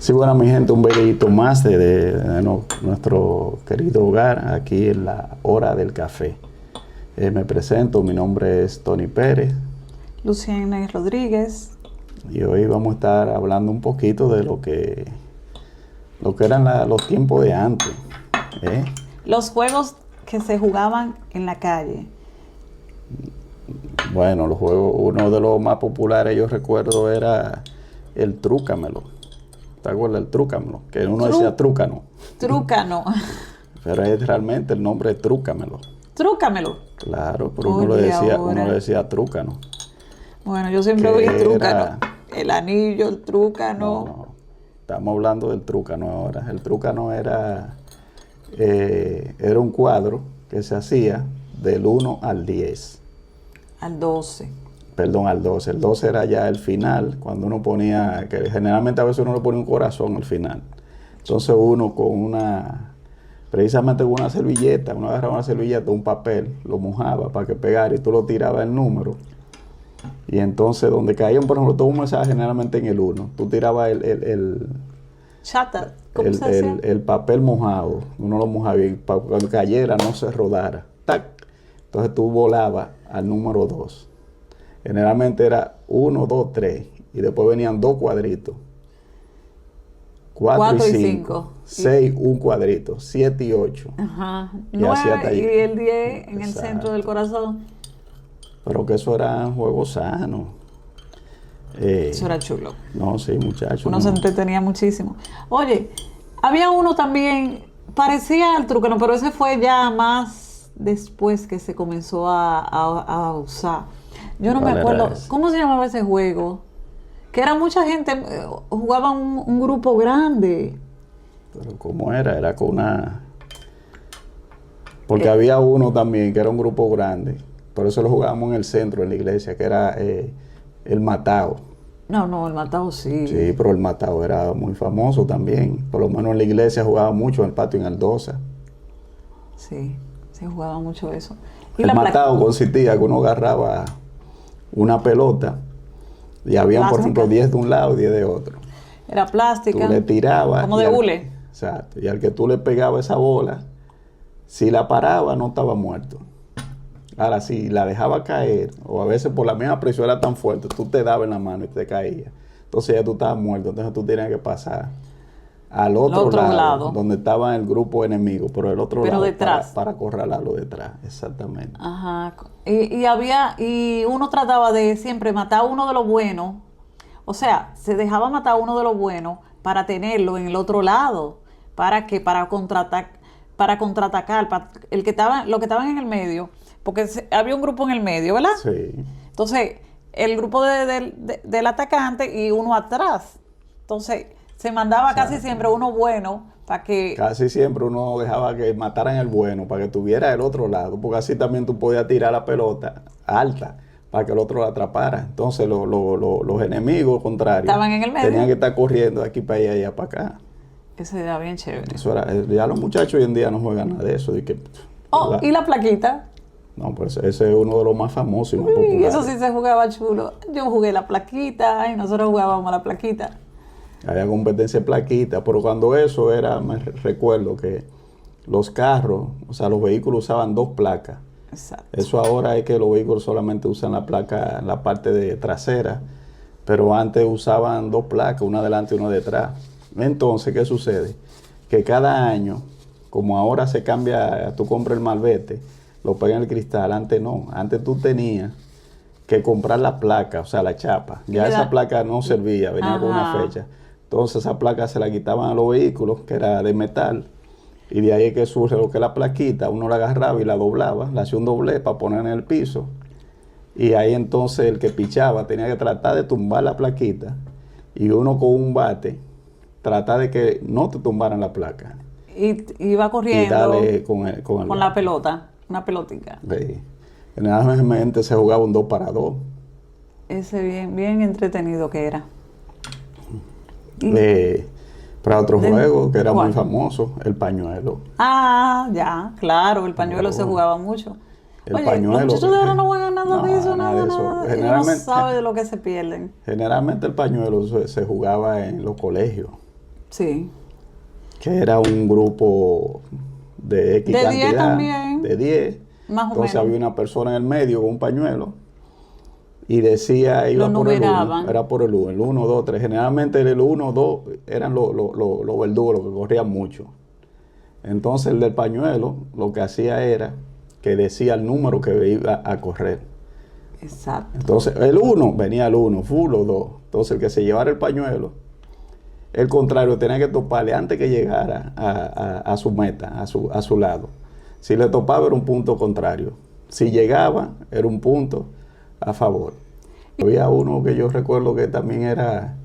Sí, bueno, mi gente, un videito más de nuestro querido hogar, aquí en la hora del café. Me presento, mi nombre es Tony Pérez Luciana Rodríguez. y hoy vamos a estar hablando un poquito de lo que eran los tiempos de antes. ¿eh? Los juegos que se jugaban en la calle. Bueno, los juegos, uno de los más populares yo recuerdo era el Trúcamelo. ¿Te acuerdas del Trúcamelo? Que uno decía Trúcano. Trúcano. Pero es realmente el nombre es Trúcamelo. Trúcamelo. Claro, pero Oye, uno le decía Trúcano. Bueno, yo siempre Que oí Trúcano. era... El anillo, el Trúcano. No, estamos hablando del Trúcano ahora. El Trúcano era un cuadro que se hacía del 1 al 10. Al 12. Perdón, al 12. El 12 era ya el final, cuando uno ponía, que generalmente a veces uno le ponía un corazón al final. Entonces uno precisamente con una servilleta, uno agarraba una servilleta, un papel, lo mojaba para que pegara y tú lo tirabas el número. Y entonces donde caían, por ejemplo, todo un mensaje generalmente en el 1. Tú tirabas Chata. ¿Cómo se hacía? el papel mojado, uno lo mojaba y para cuando cayera no se rodara. ¡Tac! Entonces tú volabas al número 2. Generalmente era 1, 2, 3. Y después venían dos cuadritos. 4 y 5. 6, un cuadrito. 7 y 8. Ajá. Y así hasta 9 y allí. el 10 en el Exacto. centro del corazón. Pero que eso eran juegos sanos. Eso era chulo. No, sí, muchachos. Uno no. se entretenía muchísimo. Oye, había uno también, parecía al Trúcano, pero ese fue ya más después que se comenzó a usar. Yo no me ¿Cuál era acuerdo, ese? ¿cómo se llamaba ese juego? Que era mucha gente, jugaba un grupo grande. Pero ¿cómo era? Era con una... Porque había uno también que era un grupo grande. Por eso lo jugábamos en el centro, en la iglesia, que era el Matao. No, el Matado sí. Sí, pero el Matao era muy famoso también. Por lo menos en la iglesia jugaba mucho en el patio en Aldosa. Sí, se jugaba mucho eso. Y El la Matao consistía que uno agarraba una pelota y habían, por ejemplo, Plástica. 10 de un lado y 10 de otro. Era plástica. Tú le tirabas. Como y de al- hule. Exacto. Y al que tú le pegabas esa bola, si la paraba, no estaba muerto. Ahora, si la dejaba caer, o a veces por la misma presión era tan fuerte, tú te dabas en la mano y te caía. Entonces ya tú estabas muerto. Entonces tú tenías que pasar al otro, lado, donde estaba el grupo enemigo, pero el otro Pero lado detrás. para acorralarlo detrás. Exactamente. Ajá. Y uno trataba de siempre matar a uno de los buenos. O sea, se dejaba matar a uno de los buenos para tenerlo en el otro lado. ¿Para qué? Para contraatacar. Los que estaban en el medio. Porque había un grupo en el medio, ¿verdad? Sí. Entonces, el grupo del atacante y uno atrás. Entonces, se mandaba casi siempre uno bueno para que... Casi siempre uno dejaba que mataran el bueno para que tuviera el otro lado, porque así también tú podías tirar la pelota alta para que el otro la atrapara. Entonces los enemigos contrarios Estaban en el medio. tenían que estar corriendo de aquí para allá y allá para acá. Ese era bien chévere. Eso era, ya los muchachos hoy en día no juegan nada de eso. Oh, ¿verdad? y la plaquita. No, pues ese es uno de los más famosos y más Y populares. eso sí se jugaba chulo. Yo jugué la plaquita y nosotros jugábamos la plaquita. Había competencia de plaquita, pero cuando eso era, recuerdo que los carros, o sea, los vehículos usaban dos placas. Exacto. Eso ahora es que los vehículos solamente usan la placa en la parte de trasera, pero antes usaban dos placas, una adelante y una detrás. Entonces, ¿qué sucede? Que cada año, como ahora se cambia, tú compras el malvete, lo pegas en el cristal, antes no, antes tú tenías que comprar la placa, o sea, la chapa. Ya esa placa no servía, venía con una fecha. Entonces esa placa se la quitaban a los vehículos, que era de metal, y de ahí es que surge lo que es la plaquita. Uno la agarraba y la doblaba, la hacía un doblez para poner en el piso, y ahí entonces el que pichaba tenía que tratar de tumbar la plaquita, y uno con un bate tratar de que no te tumbaran la placa. Y iba Y corriendo dale con el con bate. la pelota, una pelotica. Sí. Generalmente se jugaba un 2 para 2. Ese bien entretenido que era. Para otro juego que era ¿cuál? muy famoso, el pañuelo. Ah, ya, claro, el pañuelo se jugaba mucho. El Oye, pañuelo, los muchachos de ahora no juegan nada de eso, nada de eso. nada. Ellos no Generalmente, saben de lo que se pierden. generalmente el pañuelo se jugaba en los colegios. Sí. que era un grupo de X De 10 cantidad, también. de 10. Más o Entonces menos. había una persona en el medio con un pañuelo y decía, Lo iba por el 1, numeraban. era por el 1, el 1, 2, 3. Generalmente el 1, 2 eran los verdugos, los que corrían mucho. Entonces el del pañuelo lo que hacía era que decía el número que iba a correr. Exacto. Entonces el 1, venía el 1, full o 2. Entonces el que se llevara el pañuelo, el contrario, tenía que toparle antes que llegara a su meta, a su lado. Si le topaba era un punto contrario. Si llegaba era un punto a favor. Había uno que yo recuerdo que también era,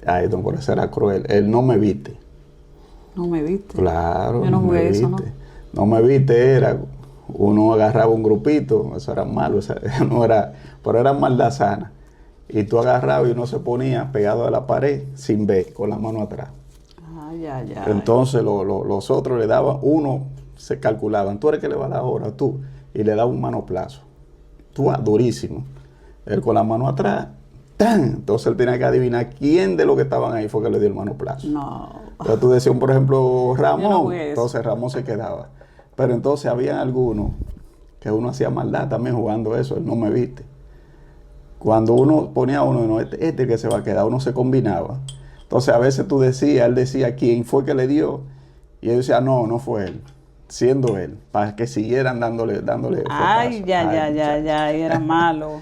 ay, no, por eso era cruel, el no me viste. No me viste. Claro, Yo no me jugué eso, ¿no? viste. No me viste era, uno agarraba un grupito, eso era malo, eso no era, pero era maldad sana. Y tú agarrabas y uno se ponía pegado a la pared sin ver, con la mano atrás. Ay, ay, ay. Entonces los otros le daban, uno se calculaban, tú eres que le va a dar ahora, tú, y le daba un manoplazo. Tú, durísimo. Él con la mano atrás, ¡tan! Entonces él tenía que adivinar quién de los que estaban ahí fue que le dio el manoplazo. No. Entonces tú decías, por ejemplo, Yo no Ramón, jugué eso. entonces Ramón se quedaba. Pero entonces había algunos que uno hacía maldad también jugando eso, él no me viste. Cuando uno ponía a uno, no, este que se va a quedar, uno se combinaba. Entonces a veces tú decías, él decía quién fue que le dio, y él decía, no, no fue él, siendo él, para que siguieran dándole Ay, fuetazo. ya, Ay, ya, ya, muchacho. ya, era malo.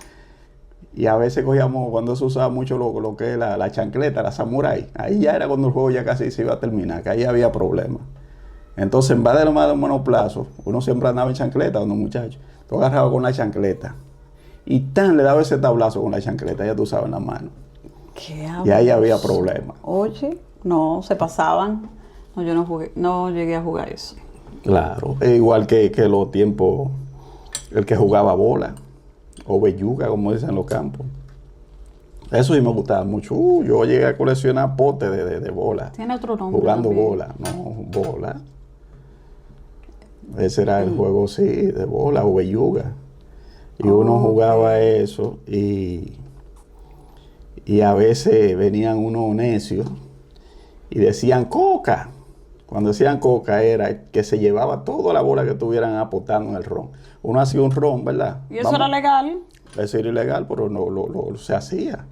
Y a veces cogíamos, cuando se usaba mucho lo que es la chancleta, la samurái, ahí ya era cuando el juego ya casi se iba a terminar, que ahí había problemas. Entonces, en vez de lo más de un monoplazo, uno siempre andaba en chancleta, unos muchachos. Tú agarrabas con la chancleta y tan le daba ese tablazo con la chancleta, ya tú sabes, en la mano. ¿Qué Y ahí hablas? había problemas. Oye, no, se pasaban. No, yo no jugué, no llegué a jugar eso. Claro, e igual que los tiempos, el que jugaba bola, o belluga, como dicen en los campos. Eso sí me gustaba mucho. Yo llegué a coleccionar potes de bola. Tiene otro nombre Jugando también. bola, no, bola. Ese era el juego, sí, de bola o belluga. Y uno jugaba eso y a veces venían unos necios y decían coca. Cuando decían coca era que se llevaba toda la bola que estuvieran apostando en el ron. Uno hacía un ron, ¿verdad? ¿Y eso era legal? Eso era ilegal, pero se hacía.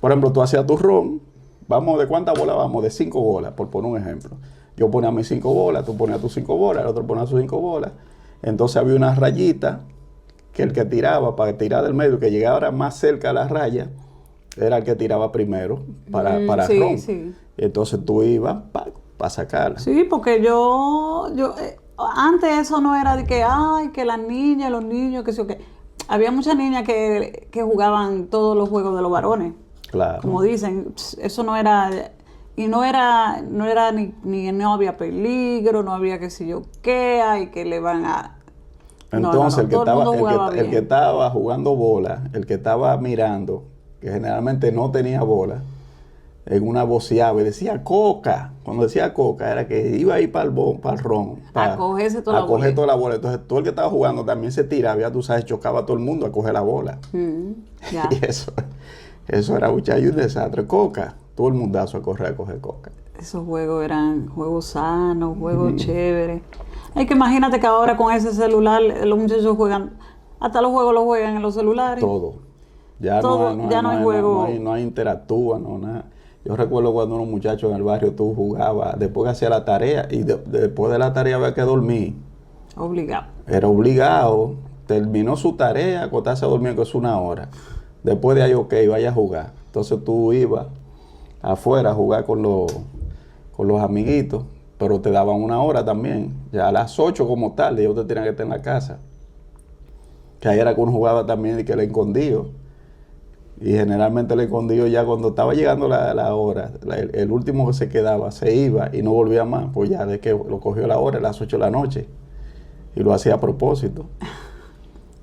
Por ejemplo, tú hacías tu ron, vamos, ¿de cuántas bolas vamos? De 5 bolas, por poner un ejemplo. Yo ponía mis 5 bolas, tú ponías tus 5 bolas, el otro ponía sus 5 bolas. Entonces había una rayita que el que tiraba, para tirar del medio, que llegara más cerca a la raya, era el que tiraba primero para sí, ron. sí. Y entonces tú ibas para sacarla. Sí, porque yo antes eso no era de que, ay, que las niñas, los niños, que sí o qué. Había muchas niñas que jugaban todos los juegos de los varones. Claro. Como dicen, eso no era, y no era ni no había peligro, no había que si yo qué, hay que le van a... Entonces, todo el mundo jugaba el bien. que estaba jugando bola, el que estaba mirando, que generalmente no tenía bola, en una voceaba y decía coca. Cuando decía coca, era que iba a ir para el ron. A cogerse toda la bola. coger toda la bola. Entonces, todo el que estaba jugando también se tiraba, ya tú sabes, chocaba a todo el mundo a coger la bola. Ya. Y eso era un desastre. Coca, todo el mundazo a correr a coger coca. Esos juegos eran juegos sanos, juegos chéveres. Es que imagínate que ahora con ese celular los muchachos juegan, hasta los juegos los juegan en los celulares. Todo. Ya Todo, no ya no hay juego. No hay interactúa, no nada. Yo recuerdo cuando unos muchachos en el barrio tú jugabas, después que hacía la tarea, y después de la tarea había que dormir. Obligado. Era obligado. Terminó su tarea, acostarse a dormir, que es 1 hora. Después de ahí, ok, vaya a jugar. Entonces tú ibas afuera a jugar con los amiguitos, pero te daban 1 hora también. Ya a las 8 como tarde, yo te tenía que estar en la casa. Que ahí era que uno jugaba también y que el escondido. Y generalmente el escondido ya cuando estaba llegando la hora, el último que se quedaba se iba y no volvía más, pues ya de que lo cogió la hora a las 8 de la noche. Y lo hacía a propósito.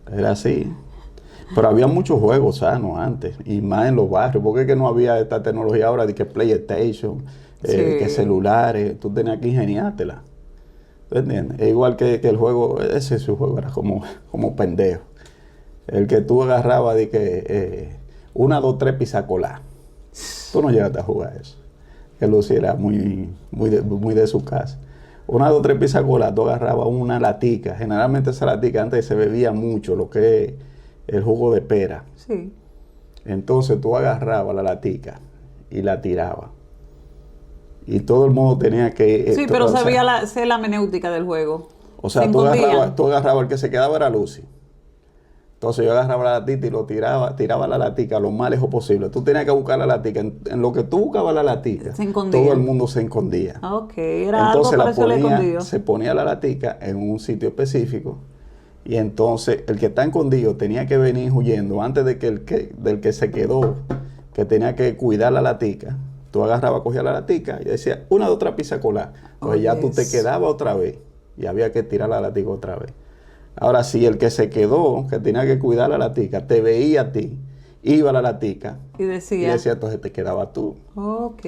Era así. Pero había muchos juegos sanos antes, y más en los barrios, porque es que no había esta tecnología ahora de que PlayStation, que celulares, tú tenías que ingeniártela. ¿Tú entiendes? Es igual que el juego, ese su juego era como pendejo. El que tú agarrabas de que 1, 2, 3 pisacola. Tú no llegaste a jugar eso. Que Lucy era muy de su casa. Una, dos, tres pisacolas, tú agarrabas una latica. Generalmente esa latica antes se bebía mucho, lo que es el jugo de pera. Sí. Entonces tú agarrabas la latica y la tirabas. Y todo el mundo tenía que... Sí, pero sabía la menéutica del juego. O sea, Se tú escondían. agarrabas, el que se quedaba era Lucy. Entonces yo agarraba la latita y lo tiraba la latica lo más lejos posible. Tú tenías que buscar la latica. En lo que tú buscabas la latica, Se escondía. todo el mundo se escondía. Ok, era Entonces algo parecido al escondido. se ponía la latica en un sitio específico y entonces el que está escondido tenía que venir huyendo antes de del que se quedó, que tenía que cuidar la latica. Tú agarrabas, cogías la latica y decías, una de otra pizza cola. Pues ya tú te quedabas otra vez y había que tirar la latica otra vez. Ahora, si el que se quedó, que tenía que cuidar la latica, te veía a ti, iba a la latica Y decía, entonces te quedabas tú. ok.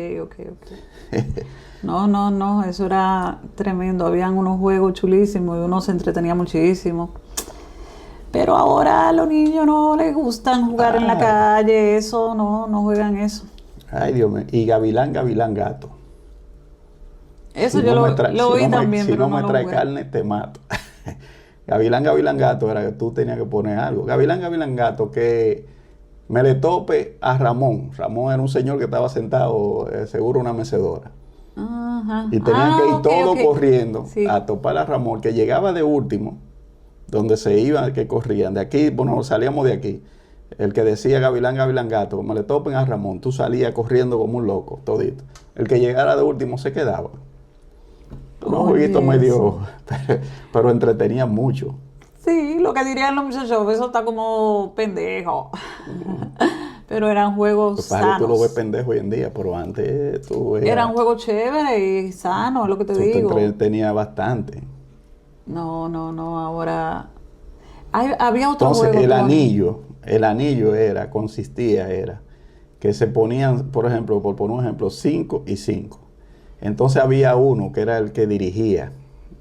No, eso era tremendo. Habían unos juegos chulísimos y uno se entretenía muchísimo. Pero ahora a los niños no les gustan jugar en la calle, eso, no juegan eso. Ay, Dios mío. Y Gavilán Gato. Eso Si yo no lo vi también, si pero no me lo trae jugué. carne, te mato. Gavilán Gato era que tú tenías que poner algo. Gavilán Gato que me le tope a Ramón. Ramón era un señor que estaba sentado, seguro una mecedora. Ajá. Y tenía que ir Ok, todo ok. corriendo Sí. a topar a Ramón, que llegaba de último, donde se iban, que corrían. De aquí, bueno, salíamos de aquí. El que decía Gavilán Gato, como le topen a Ramón, tú salías corriendo como un loco, todito. El que llegara de último se quedaba. Un jueguito Oye, medio, pero entretenía mucho. Sí, lo que dirían los muchachos, eso está como pendejo. Pero eran juegos Pues para tú lo ves sanos. pendejo hoy en día, pero antes tú Eran juegos chéveres y sanos, es lo que te tú te digo. entretenías bastante. No, ahora... había otro Entonces juego, el anillo consistía que se ponían, por ejemplo, por poner un ejemplo, 5 y 5. Entonces había uno que era el que dirigía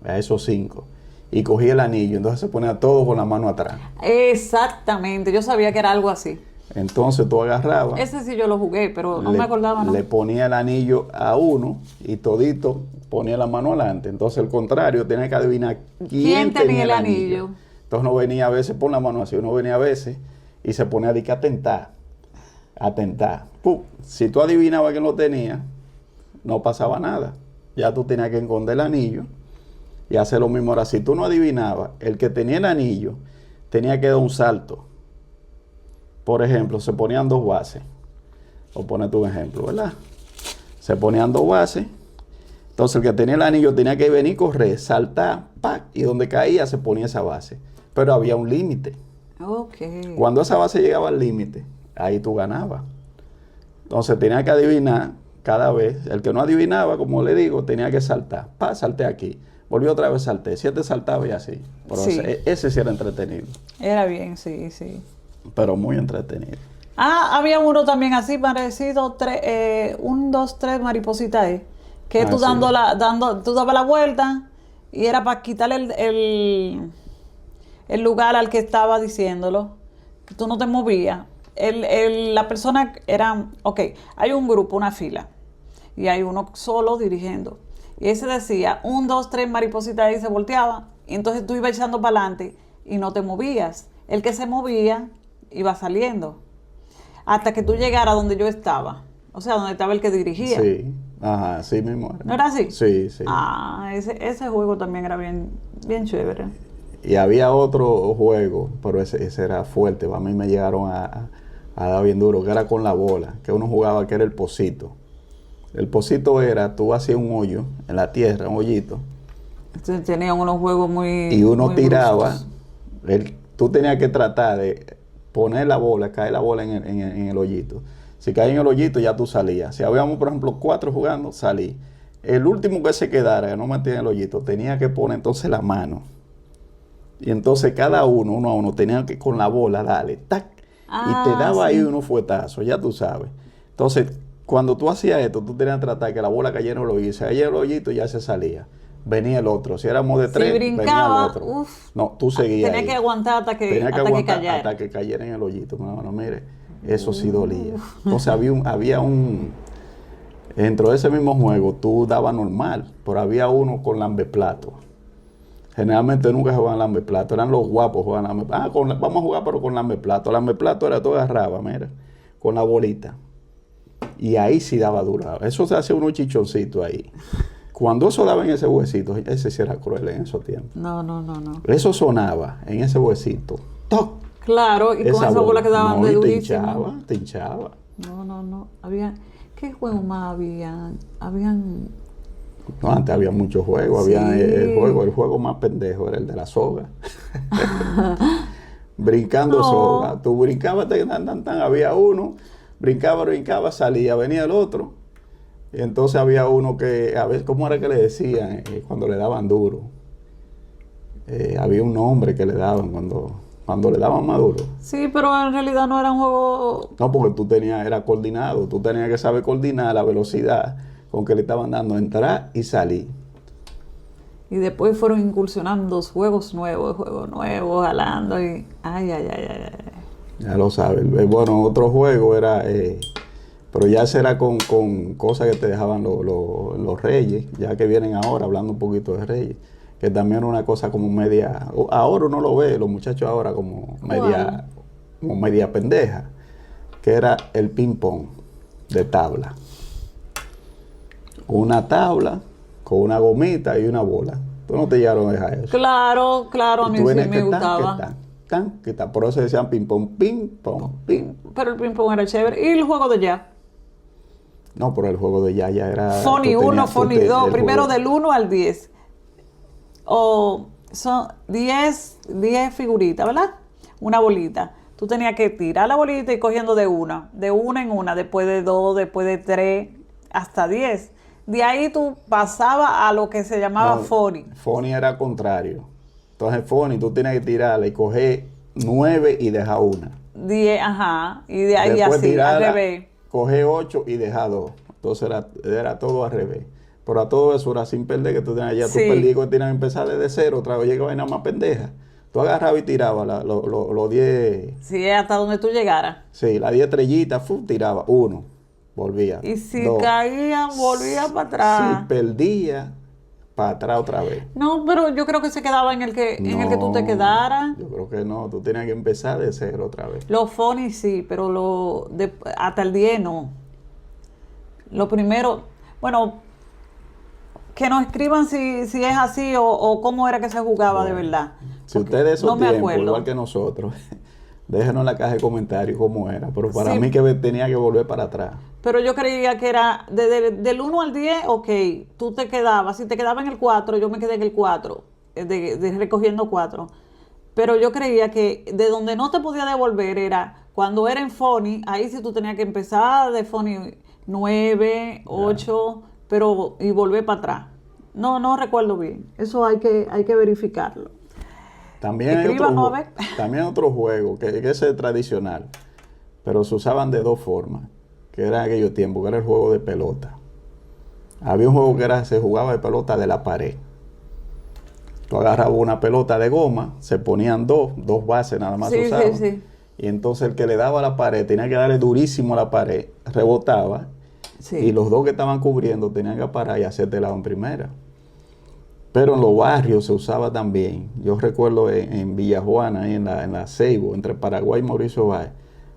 a esos 5 y cogía el anillo, entonces se ponía todo con la mano atrás. Exactamente, yo sabía que era algo así. Entonces tú agarrabas, Ese sí yo lo jugué, pero no me acordaba, ¿no? le ponía el anillo a uno y todito ponía la mano adelante. Entonces el contrario tenía que adivinar quién tenía el anillo. Entonces uno venía a veces por la mano así, uno venía a veces y se ponía a atentar. ¡Pum! Si tú adivinabas quién lo tenía, no pasaba nada. Ya tú tenías que esconder el anillo y hacer lo mismo. Ahora, si tú no adivinabas, el que tenía el anillo tenía que dar un salto. Por ejemplo, se ponían 2 bases. O ponete un ejemplo, ¿verdad? Se ponían 2 bases. Entonces el que tenía el anillo tenía que venir, correr, saltar, ¡pac! Y donde caía se ponía esa base. Pero había un límite. Ok. Cuando esa base llegaba al límite, ahí tú ganabas. Entonces tenía que adivinar cada vez. El que no adivinaba, como le digo, tenía que saltar. Salté aquí. Volvió otra vez, salté. 7 saltaba y así. Pero Sí. ese sí era entretenido. Era bien, sí. Pero muy entretenido. Había uno también así parecido, 1, 2, 3 maripositas, que tú Sí. tú dabas la vuelta y era para quitarle el lugar al que estaba diciéndolo, que tú no te movías. La persona hay un grupo, una fila, y hay uno solo dirigiendo. Y ese decía, 1, 2, 3 maripositas y se volteaba, y entonces tú ibas echando para adelante y no te movías. El que se movía iba saliendo hasta que tú llegaras donde yo estaba, o sea, donde estaba el que dirigía. Sí, ajá, sí mismo era. ¿No era así? Sí. Ese juego también era bien chévere. Y había otro juego, pero ese era fuerte. A mí me llegaron a dar bien duro, que era con la bola, que uno jugaba, que era el pocito. El pocito era, tú hacías un hoyo en la tierra, un hoyito, Entonces tenían unos juegos y uno muy tiraba, bruscos. tú tenías que tratar de poner la bola, caer la bola en el hoyito. Si caía en el hoyito, ya tú salías. Si habíamos, por ejemplo, 4 jugando, salí. El último que se quedara, que no mantenía el hoyito, tenía que poner entonces la mano. Y entonces cada uno a uno, tenía que con la bola darle, tac, y te daba ahí Sí. unos fuetazos, ya tú sabes. Entonces, cuando tú hacías esto, tú tenías que tratar que la bola cayera en el hoyito. Si caía en el hoyito, ya se salía. Venía el otro. Si éramos de 3, venía el brincaba, otro. uf. No, tú seguías Tenía ahí. que aguantar hasta que Tenía que aguantar cayera. hasta que cayera en el hoyito. No, mire. eso sí dolía. Entonces dentro de ese mismo juego tú dabas normal, pero había uno con lambeplato. Generalmente nunca jugaban lambeplato, eran los guapos jugaban lambeplato. Vamos a jugar pero con lambeplato. Lambeplato era todo agarraba, mira, con la bolita. Y ahí sí daba duro. Eso se hacía unos chichoncitos ahí. Cuando eso daba en ese huesito, ese sí era cruel en esos tiempos. No. Eso sonaba en ese huesito. ¡Toc! Claro, y con esa bola que daban de y durísimo. te hinchaba. No. ¿Qué juegos más habían? Habían... No, antes había muchos juegos. Sí. Había el juego más pendejo era el de la soga. Brincando soga. Tú brincabas, había uno, brincaba, salía, venía el otro. Y entonces había uno que, a ver, ¿cómo era que le decían cuando le daban duro? Había un nombre que le daban cuando le daban más duro. Sí, pero en realidad no era un juego... No, porque era coordinado. Tú tenías que saber coordinar la velocidad con que le estaban dando entrar y salir. Y después fueron incursionando juegos nuevos, jalando y... Ay. Ya lo sabes. Bueno, otro juego era... pero ya será con cosas que te dejaban los reyes, ya que vienen ahora, hablando un poquito de reyes, que también era una cosa como media... Ahora uno lo ve, los muchachos ahora como media pendeja, que era el ping-pong de tabla. Una tabla con una gomita y una bola. Tú no te llegaron a dejar eso. Claro, a mí sí me gustaba. Por eso decían ping-pong. Pero el ping-pong era chévere. ¿Y el juego de ya? No, pero el juego de ya era... Funny 1, Funny 2, primero del 1 al 10. O son 10 figuritas, ¿verdad? Una bolita. Tú tenías que tirar la bolita y cogiendo de una en una, después de 2, después de 3, hasta 10. De ahí tú pasabas a lo que se llamaba Funny. Funny era contrario. Entonces Funny tú tienes que tirarla y coger 9 y dejar una. 10, ajá. Y de ahí después así, al revés. Coge 8 y deja 2. Entonces era todo al revés. Pero a todo eso era sin perder, que tú tenías ya, tú perdías que tenías que empezar desde cero, otra vez llegaba y nada más pendeja. Tú agarrabas y tirabas los 10. Sí, hasta donde tú llegaras. Sí, las 10 estrellitas, tiraba 1, volvía. Y si 2. caían, volvía para atrás. Si perdía, para atrás otra vez. No, pero yo creo que se quedaba en el que tú te quedaras. Yo creo que no, tú tenías que empezar de cero otra vez. Los funny sí, pero hasta el 10 no. Lo primero, bueno, que nos escriban si es así o cómo era que se jugaba de verdad. Si ustedes de esos tiempos, acuerdo. igual que nosotros, déjenos en la caja de comentarios cómo era. Pero para mí que tenía que volver para atrás. Pero yo creía que era del 1 al 10, ok, tú te quedabas. Si te quedaba en el 4, yo me quedé en el 4, de recogiendo 4. Pero yo creía que de donde no te podía devolver era cuando era en funny, ahí sí tú tenías que empezar de funny 9, 8, pero y volver para atrás. No recuerdo bien. Eso hay que verificarlo. También hay otro juego que ese es tradicional, pero se usaban de dos formas, que era en aquellos tiempos, que era el juego de pelota. Había un juego que se jugaba de pelota de la pared. Tú agarrabas una pelota de goma, se ponían dos bases nada más usaban. Sí. Y entonces el que le daba a la pared tenía que darle durísimo a la pared, rebotaba, y los dos que estaban cubriendo tenían que parar y hacerte lado en primera. Pero en los barrios se usaba también. Yo recuerdo en Villajuana, ahí en la Seibo, entre Paraguay y Mauricio Báez,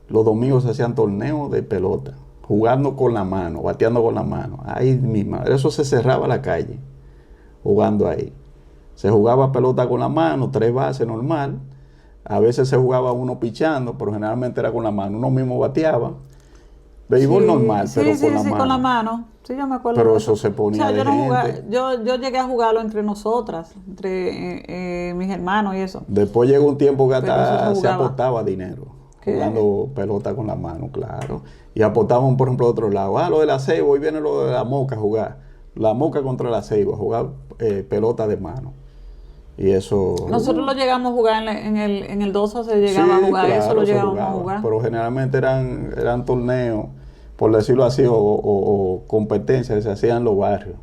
los domingos se hacían torneos de pelota, jugando con la mano, bateando con la mano. Ahí misma, eso se cerraba la calle, jugando ahí. Se jugaba pelota con la mano, 3 bases normal. A veces se jugaba uno pichando, pero generalmente era con la mano. Uno mismo bateaba. Béisbol normal, pero con la mano. Sí, con la mano. Sí, yo me acuerdo. Pero eso se ponía de gente. Yo llegué a jugarlo entre nosotras, entre mis hermanos y eso. Después llegó un tiempo que hasta se apostaba dinero. ¿Qué? Jugando pelota con la mano, claro. Y apostaban, por ejemplo, de otro lado. Lo de la Ceiba, hoy viene lo de la Moca a jugar. La Moca contra la Ceiba, jugar pelota de mano. Y eso... Nosotros lo llegamos a jugar en el DOSA, se llegaba a jugar, claro, eso lo llegamos a jugar. Pero generalmente eran torneos, por decirlo así, o competencias que se hacían en los barrios.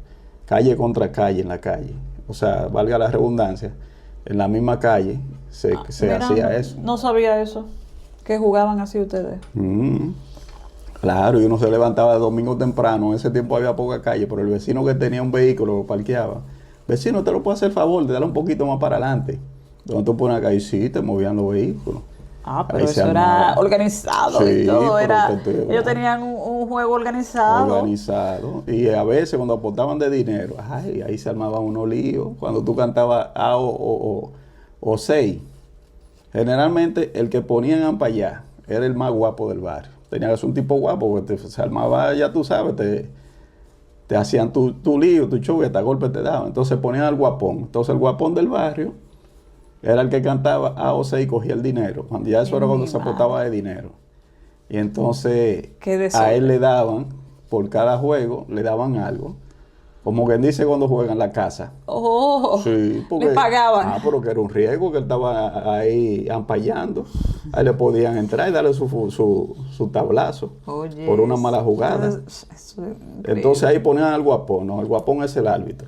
Calle contra calle en la calle. O sea, valga la redundancia, en la misma calle se hacía eso. No sabía eso. que jugaban así ustedes. Claro, y uno se levantaba de domingo temprano. En ese tiempo había poca calle, pero el vecino que tenía un vehículo lo parqueaba. Vecino, ¿te lo puedo hacer el favor de darle un poquito más para adelante? Donde tú pones acá y sí, te movían los vehículos. Ah, pero Ahí se eso era armaba. organizado y Sí, todo. pero Era, te estoy ellos hablando. tenían un juego organizado. Organizado. Y a veces cuando aportaban de dinero, ay, ahí se armaban unos líos. Cuando tú cantabas A o 6, generalmente el que ponían para allá era el más guapo del barrio. Tenía que ser un tipo guapo, porque se armaba, ya tú sabes, te hacían tu lío, tu show y hasta golpe te daban. Entonces ponían al guapón. Entonces el guapón del barrio era el que cantaba A o 6 y cogía el dinero. Cuando ya eso Ay, era cuando mi se madre. aportaba de dinero. Y entonces Qué a desorden. él le daban, por cada juego, le daban algo. Como quien dice cuando juegan la casa. Oh, Sí, porque, le pagaban. pero que era un riesgo que él estaba ahí ampallando. Ahí le podían entrar y darle su tablazo Oye, por una mala jugada. eso es increíble. Entonces ahí ponían al guapón, ¿no? El guapón es el árbitro.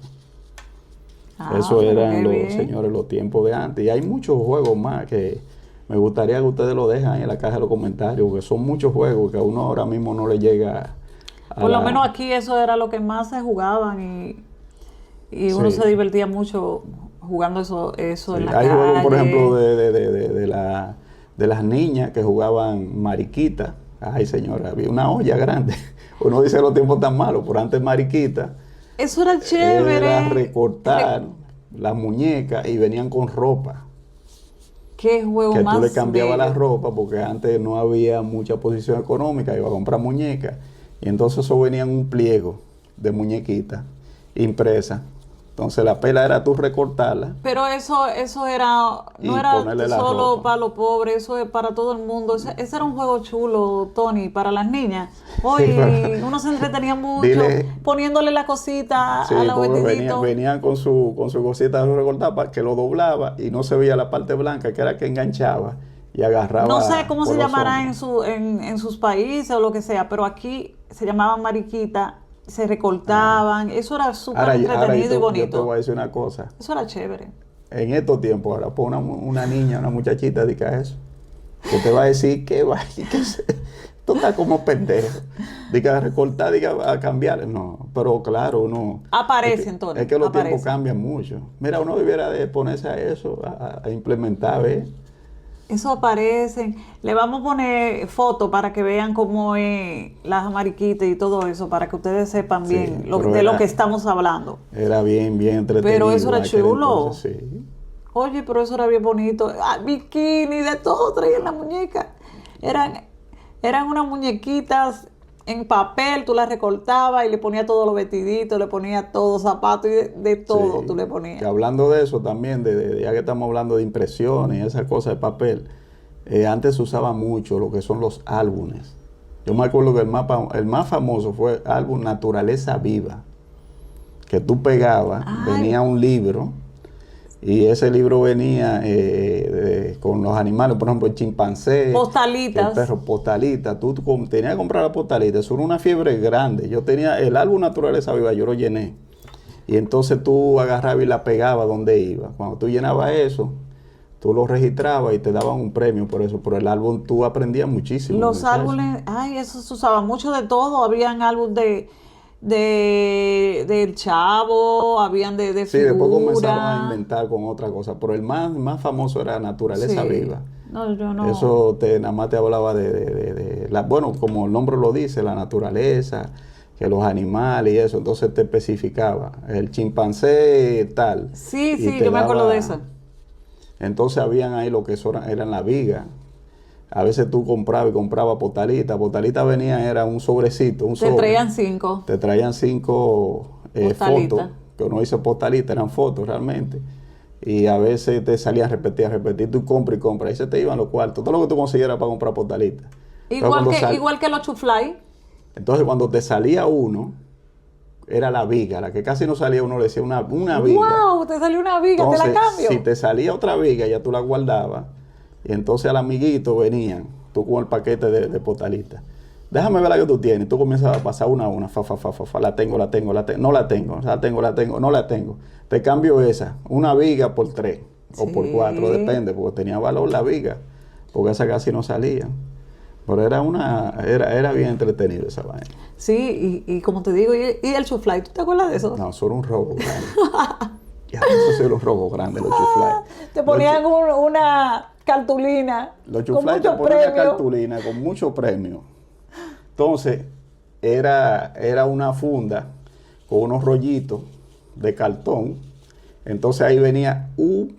Ah, Eso pero eran qué los bien. señores, los tiempos de antes. Y hay muchos juegos más que me gustaría que ustedes lo dejen ahí en la caja de los comentarios, porque son muchos juegos que a uno ahora mismo no le llega a Por lo la- menos aquí eso era lo que más se jugaban y uno Sí. se divertía mucho jugando eso en Sí, la hay calle. juegos, por ejemplo, de las niñas que jugaban mariquita. Ay, señora, había una olla grande. Uno dice los tiempos tan malos, pero antes mariquita Eso era chévere. era recortar las muñecas y venían con ropa. Qué juego Que más tú le cambiabas la bello. ropa porque antes no había mucha posición económica, iba a comprar muñecas. Y entonces eso venía en un pliego de muñequitas impresas. Entonces la pela era tú recortarla. Pero eso era, Y no era ponerle la solo ropa. para los pobres, eso es para todo el mundo. Ese era un juego chulo, Tony, para las niñas. Hoy uno se entretenía mucho Dile- poniéndole la cosita Sí, a los porque vestiditos. venían con su cosita recortada para que lo doblaba y no se veía la parte blanca que era que enganchaba y agarraba. No sé cómo por se los llamará hombros. en sus países o lo que sea, pero aquí se llamaban mariquita, se recortaban, eso era súper Ahora entretenido y yo te bonito. voy a decir una cosa. Eso era chévere. En estos tiempos, ahora, por una niña, una muchachita, diga eso, que te va a decir que va, esto está como pendejo. Diga a recortar, diga a cambiar. No, pero claro, uno. Aparecen, Tony. Es que los tiempos aparecen. cambian mucho. Mira, uno debiera de ponerse a eso, a implementar, ¿ves? Eso aparecen. Le vamos a poner fotos para que vean cómo es las mariquitas y todo eso, para que ustedes sepan Sí, bien pero de lo era- que estamos hablando. Era bien entretenido. Pero eso era en aquel chulo. entonces, sí. Oye, pero eso era bien bonito. Ah, bikini, de todo traían la muñeca. Eran unas muñequitas en papel, tú las recortabas y le ponías todos los vestiditos, le ponías todos zapatos y de todo Sí. tú le Que ponías. hablando de eso también, ya que estamos hablando de impresiones y esas cosas de papel, antes se usaba mucho lo que son los álbumes. Yo me acuerdo que el más famoso fue el álbum Naturaleza Viva, que tú pegabas, Ay. venía un libro y ese libro venía con los animales, por ejemplo el chimpancé, Postalitas. el perro, postalita. Tenías que comprar la postalita, eso era una fiebre grande. Yo tenía el álbum Naturaleza Viva, yo lo llené. Y entonces tú agarrabas y la pegabas donde iba. Cuando tú llenabas eso, tú lo registrabas y te daban un premio por eso. Por el álbum tú aprendías muchísimo. Los muchacho. álbumes, ay, eso se usaba mucho de todo. Habían álbumes del Chavo, habían de Sí, después comenzaron a figura. inventar con otra cosa. Pero el más famoso era Naturaleza Sí. Viva. No, yo no. Eso nada más te hablaba bueno, como el nombre lo dice, la naturaleza, que los animales y eso. Entonces te especificaba. El chimpancé tal. Sí, y sí, te yo me acuerdo daba- de eso. Entonces habían ahí lo que eran las vigas. A veces tú comprabas y comprabas postalita. Postalita venía, era un sobrecito, un Te sobre. traían 5. Te traían 5 Postalita. fotos, que uno dice postalita, eran fotos realmente. Y a veces te salían repetir, tú compras y compras. Ahí se te iban los cuartos, todo lo que tú consiguieras para comprar postalita. Igual que los chuflay. Entonces cuando te salía uno, era la viga, la que casi no salía uno le decía una viga. ¡Wow! Te salió una viga, te la Entonces, cambio. si te salía otra viga, ya tú la guardabas. Y entonces al amiguito venían, tú con el paquete de postalita. Déjame ver la que tú tienes. Tú comienzas a pasar una a una. La tengo. No la tengo. No la tengo. Te cambio esa. Una viga por 3 o por Sí. 4, depende, porque tenía valor la viga. porque esas casi no salían. Pero era bien entretenido esa vaina. Sí, y como te digo, y el chuflay, ¿tú te acuerdas de eso? No, eso era un robo grande. Ya, eso sí era un robo grande, los chuflay. Te ponían una cartulina Los con chuflay te muchos ponían una premios. cartulina con muchos premios. Entonces, era una funda con unos rollitos de cartón. Entonces ahí venía un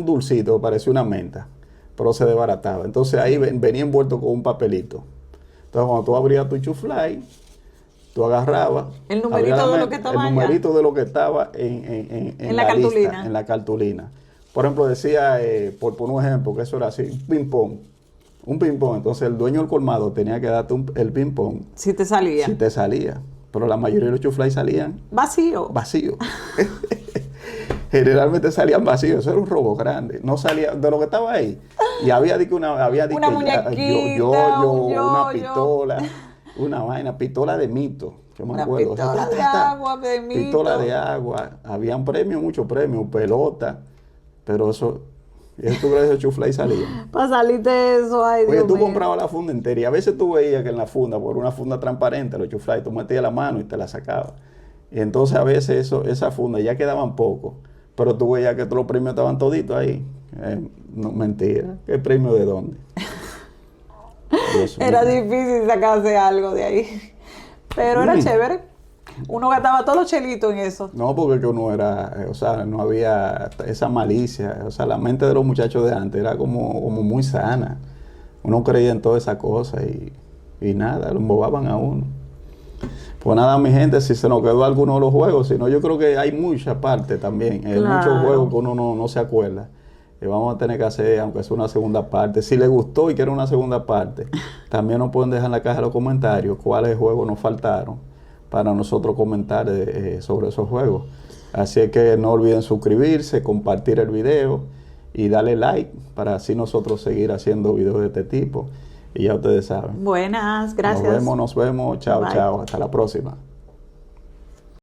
dulcito, parecía una menta, pero se desbarataba. Entonces ahí venía envuelto con un papelito. Entonces cuando tú abrías tu chuflay, tú agarrabas El numerito de lo que estaba el allá. numerito de lo que estaba en la cartulina. lista, en la cartulina. Por ejemplo, decía, por poner un ejemplo, que eso era así, un ping-pong. Entonces el dueño del colmado tenía que darte el ping-pong Si te salía. si te salía. Pero la mayoría de los chuflay salían Vacío. vacíos. Generalmente salían vacíos. Eso era un robo grande. No salía de lo que estaba ahí. Y había de que Una muñequita, un una yo-yo. pistola, una vaina, pistola de mito. Yo me Una acuerdo. pistola de agua, de mito. Pistola de agua. Habían premios, muchos premios, pelota. Pero eso tú crees que chuflay salía. Para salirte de eso, ay Oye, Dios tú mío. comprabas la funda entera y a veces tú veías que en la funda, por una funda transparente, los chuflay, tú metías la mano y te la sacabas. Y entonces a veces esa funda ya quedaban pocos, pero tú veías que todos los premios estaban toditos ahí. No, mentira. ¿Qué premio de dónde? Dios Era mío. difícil sacarse algo de ahí. Pero era chévere. Uno gastaba todos los chelitos en eso. No, porque que uno era, o sea, no había esa malicia. O sea, la mente de los muchachos de antes era como muy sana. Uno creía en todas esas cosas y nada, lo embobaban a uno. Pues nada, mi gente, si se nos quedó alguno de los juegos, si no, yo creo que hay mucha parte también. Hay muchos Claro. juegos que uno no se acuerda. Y vamos a tener que hacer, aunque sea una segunda parte. Si les gustó y quieren una segunda parte, también nos pueden dejar en la caja de los comentarios cuáles juegos nos faltaron para nosotros comentar sobre esos juegos. Así es que no olviden suscribirse, compartir el video y darle like para así nosotros seguir haciendo videos de este tipo. Y ya ustedes saben. Buenas, gracias. Nos vemos. Chao, Bye. chao. Hasta la próxima.